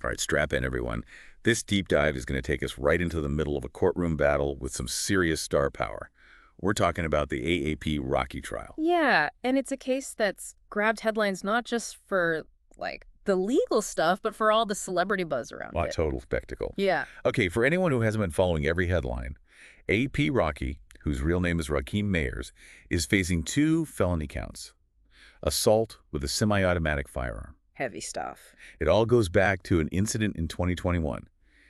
All right, strap in, everyone. This deep dive is going to take us right into the middle of a courtroom battle with some serious star power. We're talking about the AAP Rocky trial. Yeah, and it's a case that's grabbed headlines not just for, like, the legal stuff, but for all the celebrity buzz around A it. total spectacle. Yeah. Okay, for anyone who hasn't been following every headline, AAP Rocky, whose real name is Rakeem Mayers, is facing 2 felony counts. Assault with a semi-automatic firearm. Heavy stuff. It all goes back to an incident in 2021.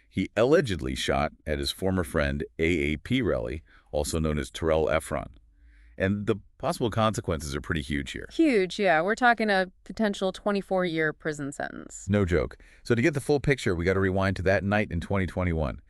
He allegedly shot at his former friend AAP Relly, also known as Terrell Efron. And the possible consequences are pretty huge here. Huge, yeah. We're talking a potential 24-year prison sentence. No joke. So to get the full picture, we got to rewind to that night in 2021.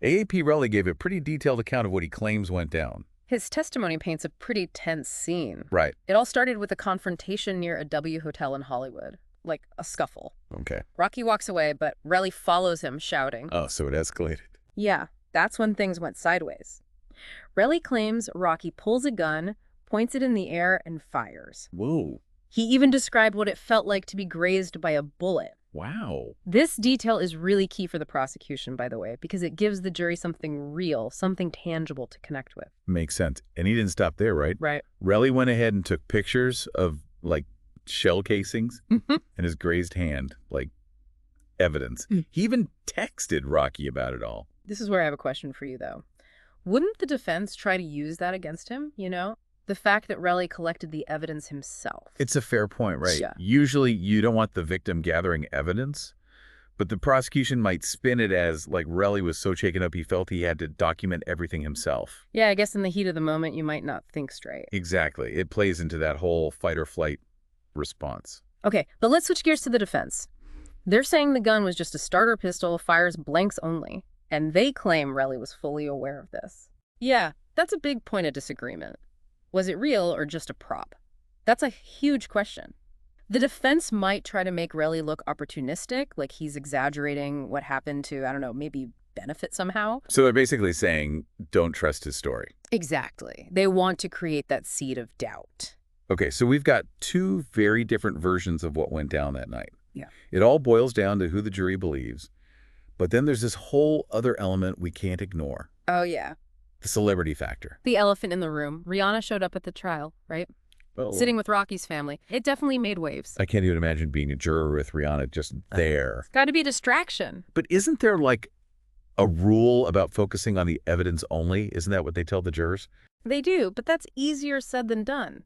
AAP Relly gave a pretty detailed account of what he claims went down. His testimony paints a pretty tense scene. Right. It all started with a confrontation near a W hotel in Hollywood. Like a scuffle. Okay. Rocky walks away, but Relly follows him, shouting. Oh, so it escalated. Yeah, that's when things went sideways. Relly claims Rocky pulls a gun, points it in the air, and fires. Whoa. He even described what it felt like to be grazed by a bullet. Wow. This detail is really key for the prosecution, by the way, because it gives the jury something real, something tangible to connect with. Makes sense. And he didn't stop there, right? Right. Relly went ahead and took pictures of, like, shell casings and his grazed hand, like evidence. He even texted Rocky about it all. This is where I have a question for you, though. Wouldn't the defense try to use that against him, you know? The fact that Relly collected the evidence himself. It's a fair point, right? Yeah. Usually you don't want the victim gathering evidence, but the prosecution might spin it as like Relly was so shaken up he felt he had to document everything himself. Yeah, I guess in the heat of the moment, you might not think straight. Exactly. It plays into that whole fight or flight response. Okay, but let's switch gears to the defense. They're saying the gun was just a starter pistol, fires blanks only, and they claim Relly was fully aware of this. Yeah, that's a big point of disagreement. Was it real or just a prop? That's a huge question. The defense might try to make Relly look opportunistic, like he's exaggerating what happened to, I don't know, maybe benefit somehow. So they're basically saying, don't trust his story. Exactly. They want to create that seed of doubt. Okay, so we've got 2 very different versions of what went down that night. Yeah. It all boils down to who the jury believes. But then there's this whole other element we can't ignore. Oh, yeah. The celebrity factor. The elephant in the room. Rihanna showed up at the trial, right? Well, Sitting with Rocky's family. It definitely made waves. I can't even imagine being a juror with Rihanna just there. It's got to be a distraction. But isn't there like a rule about focusing on the evidence only? Isn't that what they tell the jurors? They do, but that's easier said than done.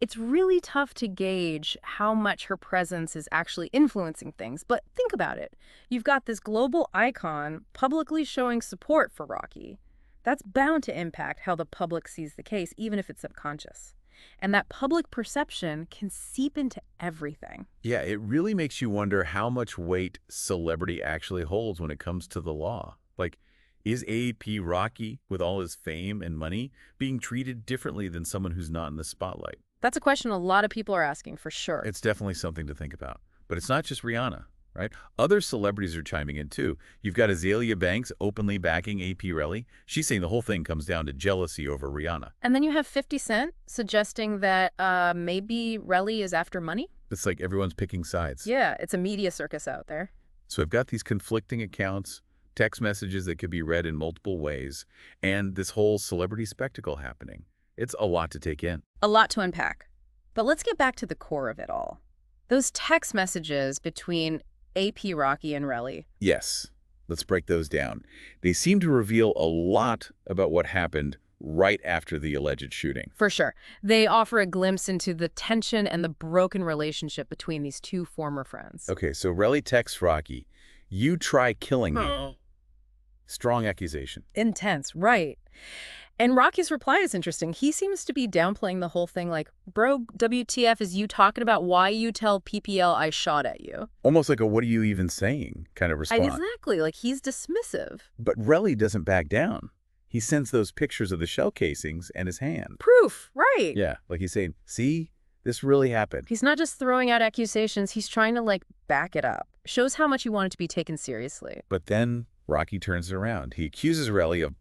It's really tough to gauge how much her presence is actually influencing things. But think about it. You've got this global icon publicly showing support for Rocky. That's bound to impact how the public sees the case, even if it's subconscious. And that public perception can seep into everything. Yeah, it really makes you wonder how much weight celebrity actually holds when it comes to the law. Like, is AAP Rocky, with all his fame and money, being treated differently than someone who's not in the spotlight? That's a question a lot of people are asking, for sure. It's definitely something to think about. But it's not just Rihanna, right? Other celebrities are chiming in, too. You've got Azalea Banks openly backing A.P. Relly. She's saying the whole thing comes down to jealousy over Rihanna. And then you have 50 Cent suggesting that maybe Relly is after money? It's like everyone's picking sides. Yeah, it's a media circus out there. So I've got these conflicting accounts, text messages that could be read in multiple ways, and this whole celebrity spectacle happening. It's a lot to take in. A lot to unpack. But let's get back to the core of it all. Those text messages between A.P. Rocky and Relly. Yes, let's break those down. They seem to reveal a lot about what happened right after the alleged shooting. For sure. They offer a glimpse into the tension and the broken relationship between these 2 former friends. Okay, so Relly texts Rocky, "You try killing me." Strong accusation. Intense, right. And Rocky's reply is interesting. He seems to be downplaying the whole thing like, bro, WTF is you talking about why you tell PPL I shot at you? Almost like a what are you even saying kind of response. Exactly, like he's dismissive. But Relly doesn't back down. He sends those pictures of the shell casings and his hand. Proof, right. Yeah, like he's saying, see, this really happened. He's not just throwing out accusations, he's trying to like back it up. Shows how much he wanted to be taken seriously. But then Rocky turns it around. He accuses Relly of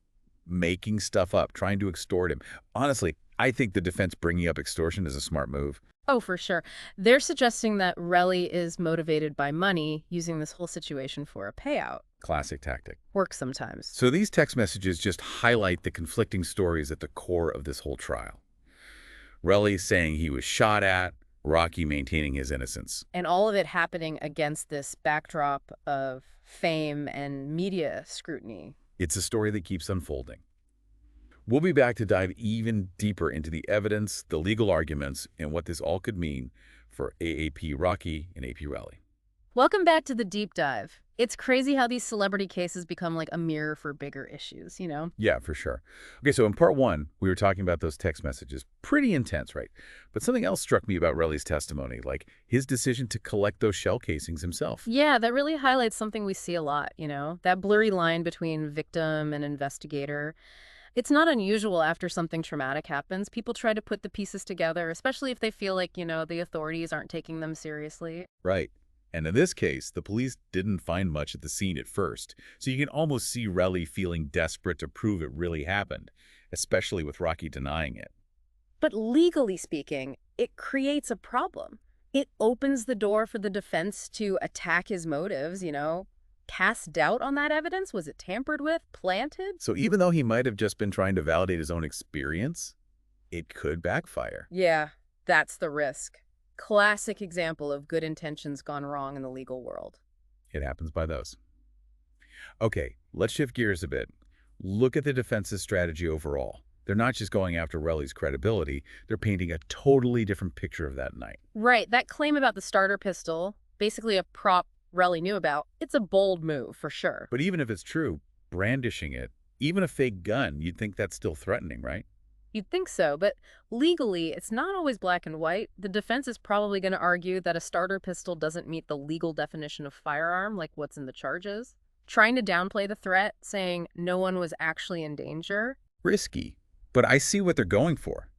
making stuff up, trying to extort him. Honestly, I think the defense bringing up extortion is a smart move. Oh, for sure. They're suggesting that Relly is motivated by money, using this whole situation for a payout. Classic tactic. Works sometimes. So these text messages just highlight the conflicting stories at the core of this whole trial. Relly saying he was shot at, Rocky maintaining his innocence. And all of it happening against this backdrop of fame and media scrutiny. It's a story that keeps unfolding. We'll be back to dive even deeper into the evidence, the legal arguments, and what this all could mean for AAP Rocky and AP Relly. Welcome back to the deep dive. It's crazy how these celebrity cases become like a mirror for bigger issues, you know? Yeah, for sure. Okay, so in part one, we were talking about those text messages. Pretty intense, right? But something else struck me about Relly's testimony, like his decision to collect those shell casings himself. Yeah, that really highlights something we see a lot, you know? That blurry line between victim and investigator. It's not unusual after something traumatic happens. People try to put the pieces together, especially if they feel like, the authorities aren't taking them seriously. Right. And in this case, the police didn't find much at the scene at first, so you can almost see Relly feeling desperate to prove it really happened, especially with Rocky denying it. But legally speaking, it creates a problem. It opens the door for the defense to attack his motives, cast doubt on that evidence. Was it tampered with, planted? So even though he might have just been trying to validate his own experience, it could backfire. Yeah, that's the risk. Classic example of good intentions gone wrong in the legal world. It happens by those. Okay, let's shift gears a bit. Look at the defense's strategy overall. They're not just going after Relly's credibility, they're painting a totally different picture of that night. Right, that claim about the starter pistol, basically a prop Relly knew about, it's a bold move for sure. But even if it's true, brandishing it, even a fake gun, you'd think that's still threatening, right? You'd think so, but legally, it's not always black and white. The defense is probably going to argue that a starter pistol doesn't meet the legal definition of firearm, like what's in the charges. Trying to downplay the threat, saying no one was actually in danger. Risky. But I see what they're going for.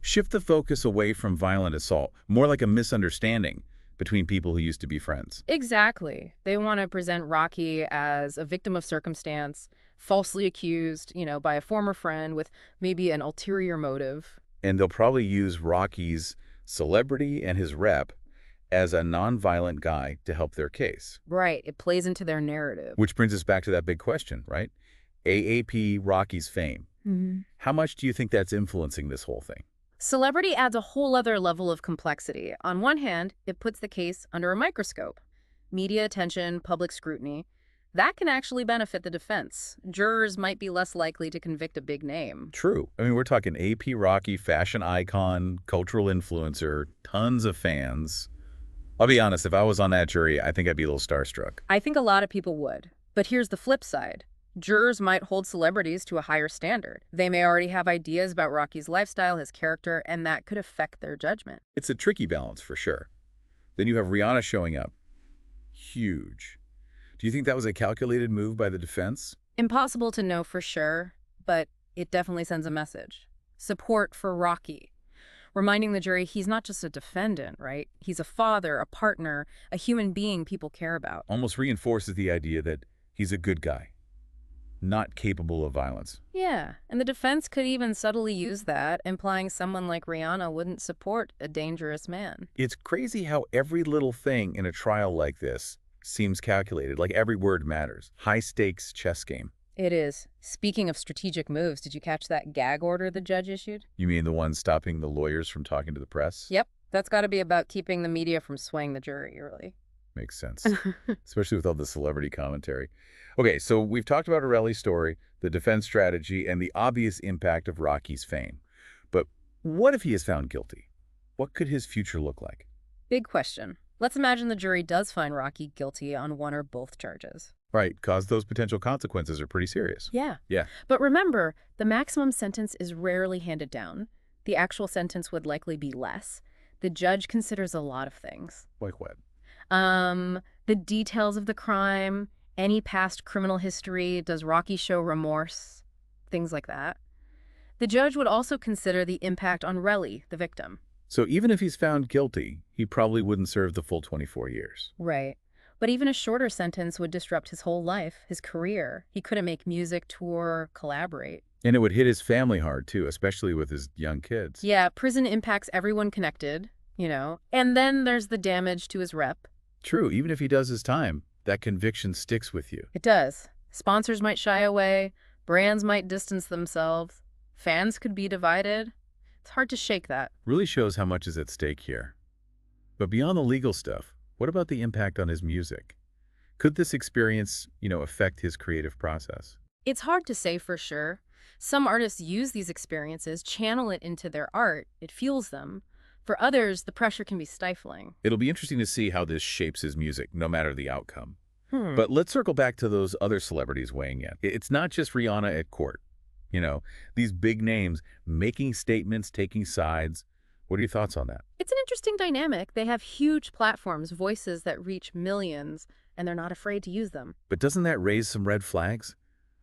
Shift the focus away from violent assault, more like a misunderstanding between people who used to be friends. Exactly. They want to present Rocky as a victim of circumstance, falsely accused, by a former friend with maybe an ulterior motive. And they'll probably use Rocky's celebrity and his rep as a nonviolent guy to help their case. Right. It plays into their narrative. Which brings us back to that big question, right? AAP Rocky's fame. How much do you think that's influencing this whole thing? Celebrity adds a whole other level of complexity. On one hand, it puts the case under a microscope. Media attention, public scrutiny. That can actually benefit the defense. Jurors might be less likely to convict a big name. True. I mean, we're talking AP Rocky, fashion icon, cultural influencer, tons of fans. I'll be honest, if I was on that jury, I think I'd be a little starstruck. I think a lot of people would. But here's the flip side. Jurors might hold celebrities to a higher standard. They may already have ideas about Rocky's lifestyle, his character, and that could affect their judgment. It's a tricky balance for sure. Then you have Rihanna showing up. Huge. Do you think that was a calculated move by the defense? Impossible to know for sure, but it definitely sends a message. Support for Rocky. Reminding the jury he's not just a defendant, right? He's a father, a partner, a human being people care about. Almost reinforces the idea that he's a good guy, not capable of violence. Yeah, and the defense could even subtly use that, implying someone like Rihanna wouldn't support a dangerous man. It's crazy how every little thing in a trial like this seems calculated, like every word matters. High-stakes chess game. It is. Speaking of strategic moves, did you catch that gag order the judge issued? You mean the one stopping the lawyers from talking to the press? Yep, that's got to be about keeping the media from swaying the jury, really. Makes sense, especially with all the celebrity commentary. Okay, so we've talked about Relly's story, the defense strategy, and the obvious impact of Rocky's fame. But what if he is found guilty? What could his future look like? Big question. Let's imagine the jury does find Rocky guilty on one or both charges. Right, because those potential consequences are pretty serious. Yeah. Yeah. But remember, the maximum sentence is rarely handed down. The actual sentence would likely be less. The judge considers a lot of things. Like what? The details of the crime, any past criminal history, does Rocky show remorse, things like that. The judge would also consider the impact on Relly, the victim. So even if he's found guilty, he probably wouldn't serve the full 24 years. Right. But even a shorter sentence would disrupt his whole life, his career. He couldn't make music, tour, collaborate. And it would hit his family hard, too, especially with his young kids. Yeah, prison impacts everyone connected. And then there's the damage to his rep. True, even if he does his time, that conviction sticks with you. It does. Sponsors might shy away, brands might distance themselves, fans could be divided. It's hard to shake that. Really shows how much is at stake here. But beyond the legal stuff, what about the impact on his music? Could this experience, affect his creative process? It's hard to say for sure. Some artists use these experiences, channel it into their art, it fuels them. For others, the pressure can be stifling. It'll be interesting to see how this shapes his music, no matter the outcome. Hmm. But let's circle back to those other celebrities weighing in. It's not just Rihanna at court. These big names making statements, taking sides. What are your thoughts on that? It's an interesting dynamic. They have huge platforms, voices that reach millions, and they're not afraid to use them. But doesn't that raise some red flags?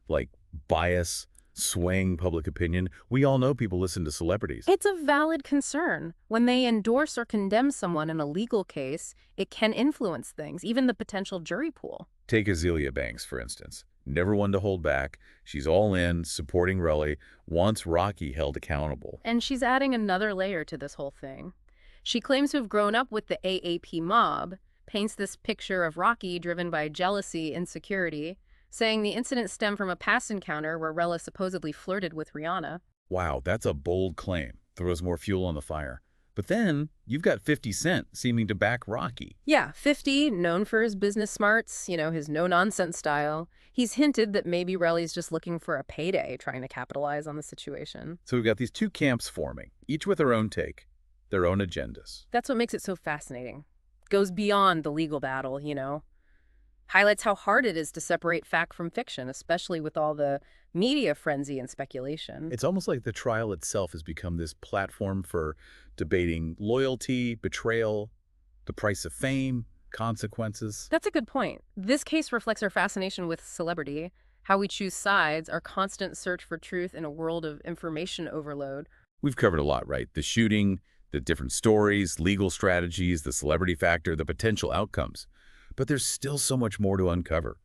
Like bias, swaying public opinion? We all know people listen to celebrities. It's a valid concern. When they endorse or condemn someone in a legal case, it can influence things, even the potential jury pool. Take Azealia Banks, for instance. Never one to hold back. She's all in, supporting Relly, wants Rocky held accountable. And she's adding another layer to this whole thing. She claims to have grown up with the AAP mob, paints this picture of Rocky driven by jealousy, insecurity, saying the incident stemmed from a past encounter where Rella supposedly flirted with Rihanna. Wow, that's a bold claim. Throws more fuel on the fire. But then, you've got 50 Cent seeming to back Rocky. Yeah, 50, known for his business smarts, his no-nonsense style. He's hinted that maybe Relly's just looking for a payday, trying to capitalize on the situation. So we've got these two camps forming, each with their own take, their own agendas. That's what makes it so fascinating. Goes beyond the legal battle, Highlights how hard it is to separate fact from fiction, especially with all the media frenzy and speculation. It's almost like the trial itself has become this platform for debating loyalty, betrayal, the price of fame, consequences. That's a good point. This case reflects our fascination with celebrity, how we choose sides, our constant search for truth in a world of information overload. We've covered a lot, right? The shooting, the different stories, legal strategies, the celebrity factor, the potential outcomes. But there's still so much more to uncover.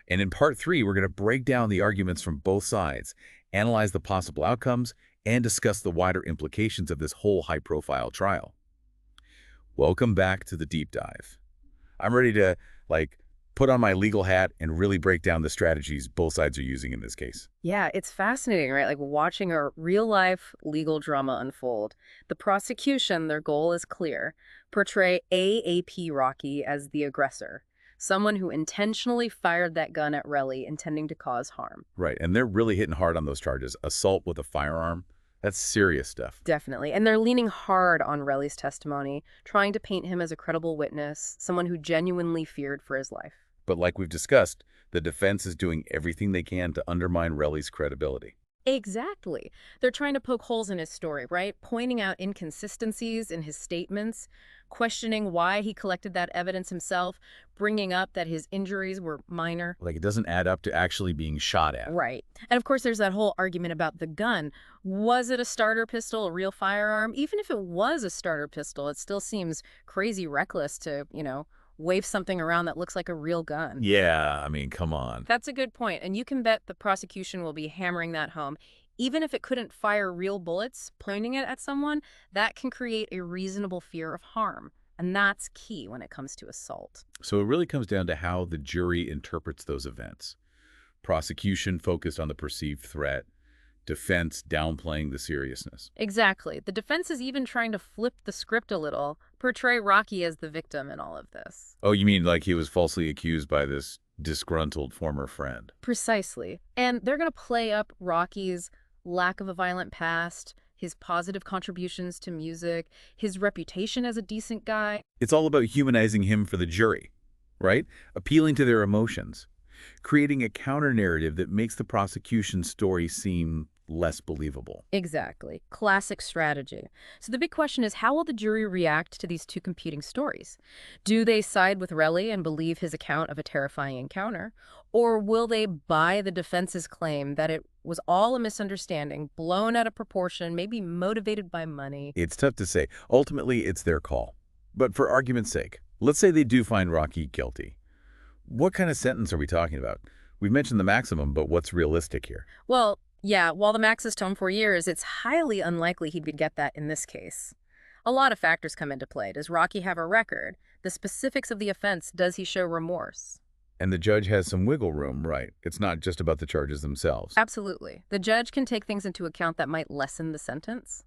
And in part 3, we're going to break down the arguments from both sides, analyze the possible outcomes, and discuss the wider implications of this whole high-profile trial. Welcome back to the deep dive. I'm ready to, put on my legal hat and really break down the strategies both sides are using in this case. Yeah, it's fascinating, right? Like watching a real-life legal drama unfold. The prosecution, their goal is clear. Portray AAP Rocky as the aggressor, someone who intentionally fired that gun at Relly, intending to cause harm. Right, and they're really hitting hard on those charges. Assault with a firearm, that's serious stuff. Definitely. And they're leaning hard on Relly's testimony, trying to paint him as a credible witness, someone who genuinely feared for his life. But like we've discussed, the defense is doing everything they can to undermine Relly's credibility. Exactly. They're trying to poke holes in his story, right? Pointing out inconsistencies in his statements, questioning why he collected that evidence himself, bringing up that his injuries were minor. Like it doesn't add up to actually being shot at. Right. And of course, there's that whole argument about the gun. Was it a starter pistol, a real firearm? Even if it was a starter pistol, it still seems crazy reckless to, wave something around that looks like a real gun. Yeah, I mean, come on. That's a good point, and you can bet the prosecution will be hammering that home. Even if it couldn't fire real bullets, pointing it at someone, that can create a reasonable fear of harm. And that's key when it comes to assault. So it really comes down to how the jury interprets those events. Prosecution focused on the perceived threat, defense downplaying the seriousness. Exactly. The defense is even trying to flip the script a little, portray Rocky as the victim in all of this. Oh, you mean like he was falsely accused by this disgruntled former friend? Precisely. And they're going to play up Rocky's lack of a violent past, his positive contributions to music, his reputation as a decent guy. It's all about humanizing him for the jury, right? Appealing to their emotions, creating a counter-narrative that makes the prosecution's story seem less believable. Exactly. Classic strategy. So the big question is, how will the jury react to these two competing stories? Do they side with Relly and believe his account of a terrifying encounter? Or will they buy the defense's claim that it was all a misunderstanding, blown out of proportion, maybe motivated by money? It's tough to say. Ultimately, it's their call. But for argument's sake, let's say they do find Rocky guilty. What kind of sentence are we talking about? We've mentioned the maximum, but what's realistic here? Well, yeah, while the max is 4 years, it's highly unlikely he would get that in this case. A lot of factors come into play. Does Rocky have a record? The specifics of the offense, does he show remorse? And the judge has some wiggle room, right? It's not just about the charges themselves. Absolutely. The judge can take things into account that might lessen the sentence.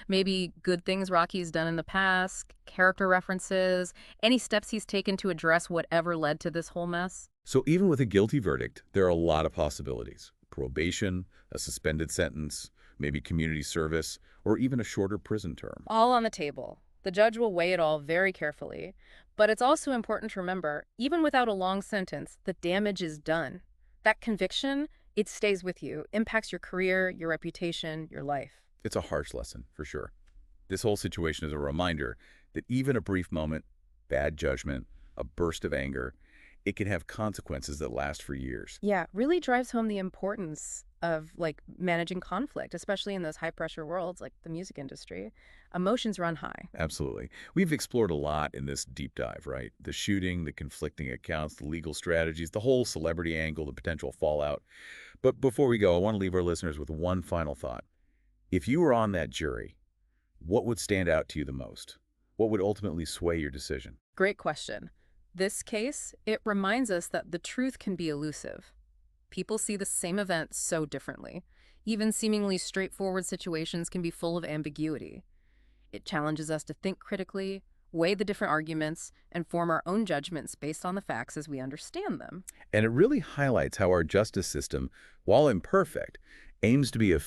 Maybe good things Rocky's done in the past, character references, any steps he's taken to address whatever led to this whole mess. So even with a guilty verdict, there are a lot of possibilities. Probation, a suspended sentence, maybe community service, or even a shorter prison term. All on the table. The judge will weigh it all very carefully. But it's also important to remember, even without a long sentence, the damage is done. That conviction, it stays with you, impacts your career, your reputation, your life. It's a harsh lesson, for sure. This whole situation is a reminder that even a brief moment, bad judgment, a burst of anger, it can have consequences that last for years. Yeah, really drives home the importance of managing conflict, especially in those high pressure worlds like the music industry. Emotions run high. Absolutely. We've explored a lot in this deep dive, right? The shooting, the conflicting accounts, the legal strategies, the whole celebrity angle, the potential fallout. But before we go, I want to leave our listeners with one final thought. If you were on that jury, what would stand out to you the most? What would ultimately sway your decision? Great question. This case, it reminds us that the truth can be elusive. People see the same event so differently. Even seemingly straightforward situations can be full of ambiguity. It challenges us to think critically, weigh the different arguments, and form our own judgments based on the facts as we understand them. And it really highlights how our justice system, while imperfect, aims to be a